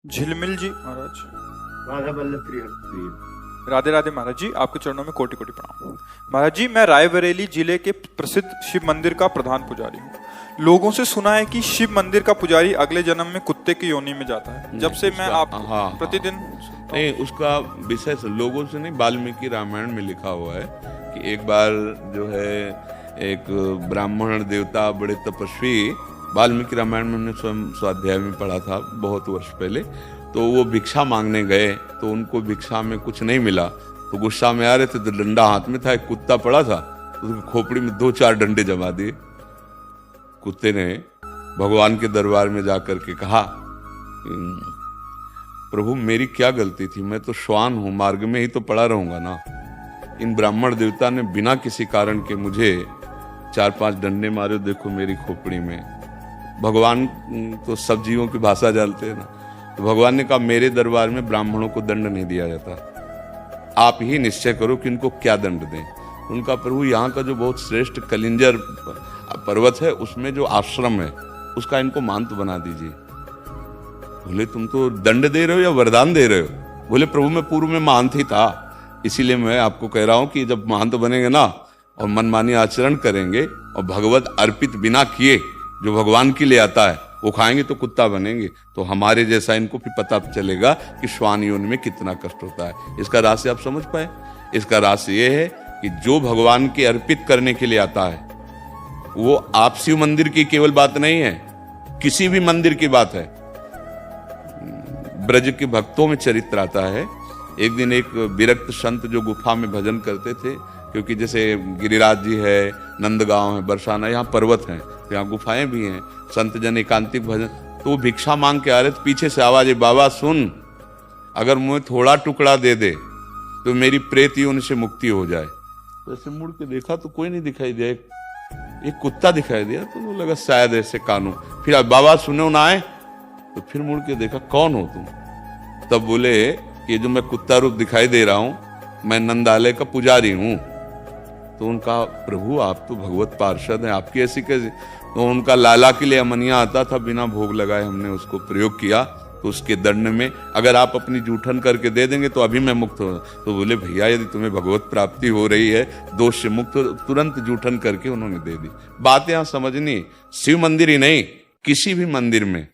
झिलमिल जी महाराज। राधा वल्लभ प्रिय। राधे राधे महाराज जी, आपके चरणों में कोटि कोटि प्रणाम। महाराज जी, मैं रायबरेली जिले के प्रसिद्ध शिव मंदिर का प्रधान पुजारी हूँ। लोगों से सुना है कि शिव मंदिर का पुजारी अगले जन्म में कुत्ते की योनि में जाता है। जब से मैं आप प्रतिदिन नहीं, उसका विषय से लोगों से नहीं, वाल्मीकि रामायण में लिखा हुआ है कि एक बार जो है एक ब्राह्मण देवता बड़े तपस्वी, वाल्मीकि रामायण में हमने स्वयं स्वाध्याय में पढ़ा था बहुत वर्ष पहले, तो वो भिक्षा मांगने गए तो उनको भिक्षा में कुछ नहीं मिला, तो गुस्सा में आ रहे थे तो डंडा हाथ में था, एक कुत्ता पड़ा था, उसकी खोपड़ी में 2-4 डंडे जमा दिए। कुत्ते ने भगवान के दरबार में जाकर के कहा, प्रभु मेरी क्या गलती थी, मैं तो श्वान हूं, मार्ग में ही तो पड़ा रहूंगा ना। इन ब्राह्मण देवता ने बिना किसी कारण के मुझे 4-5 डंडे मारे, देखो मेरी खोपड़ी में। भगवान तो सब जीवों की भाषा जानते हैं ना, तो भगवान ने कहा मेरे दरबार में ब्राह्मणों को दंड नहीं दिया जाता, आप ही निश्चय करो कि इनको क्या दंड दें। उनका प्रभु यहाँ का जो बहुत श्रेष्ठ कलिंजर पर्वत है उसमें जो आश्रम है उसका इनको महंत बना दीजिए। बोले तुम तो दंड दे रहे हो या वरदान दे रहे हो? बोले प्रभु मैं पूर्व में महंत ही था, इसीलिए मैं आपको कह रहा हूं कि जब महंत बनेंगे ना और मनमानी आचरण करेंगे और भगवत अर्पित बिना किए जो भगवान के लिए आता है वो खाएंगे तो कुत्ता बनेंगे, तो हमारे जैसा इनको भी पता चलेगा कि श्वान योनि में कितना कष्ट होता है। इसका रहस्य आप समझ पाए? इसका रहस्य ये है कि जो भगवान के अर्पित करने के लिए आता है वो आप शिव मंदिर की केवल बात नहीं है, किसी भी मंदिर की बात है। ब्रज के भक्तों में चरित्र आता है। एक दिन एक विरक्त संत जो गुफा में भजन करते थे, क्योंकि जैसे गिरिराज जी है, नंदगांव है, बरसाना, यहाँ पर्वत हैं, तो यहाँ गुफाएं भी हैं, संत जन एकांतिक भजन, तो भिक्षा मांग के आ रहे थे, पीछे से आवाज है, बाबा सुन, अगर मुझे थोड़ा टुकड़ा दे दे तो मेरी प्रेत योनि से मुक्ति हो जाए। तो ऐसे मुड़ के देखा तो कोई नहीं दिखाई दिया, एक कुत्ता दिखाई दिया, तो वो लगा शायद ऐसे कानू। फिर अब बाबा सुनो ना आए, तो फिर मुड़ के देखा कौन हो तुम? तब बोले कि जो मैं कुत्ता रूप दिखाई दे रहा हूं मैं नंदालय का पुजारी हूं। तो उनका प्रभु आप तो भगवत पार्षद हैं, आपकी ऐसी कैसी? तो उनका लाला के लिए अमनिया आता था, बिना भोग लगाए हमने उसको प्रयोग किया, तो उसके दंड में अगर आप अपनी जूठन करके दे देंगे तो अभी मैं मुक्त हो। तो बोले भैया यदि तुम्हें भगवत प्राप्ति हो रही है, दोष से मुक्त, तुरंत जूठन करके उन्होंने दे दी। बात यहां समझनी, शिव मंदिर ही नहीं किसी भी मंदिर में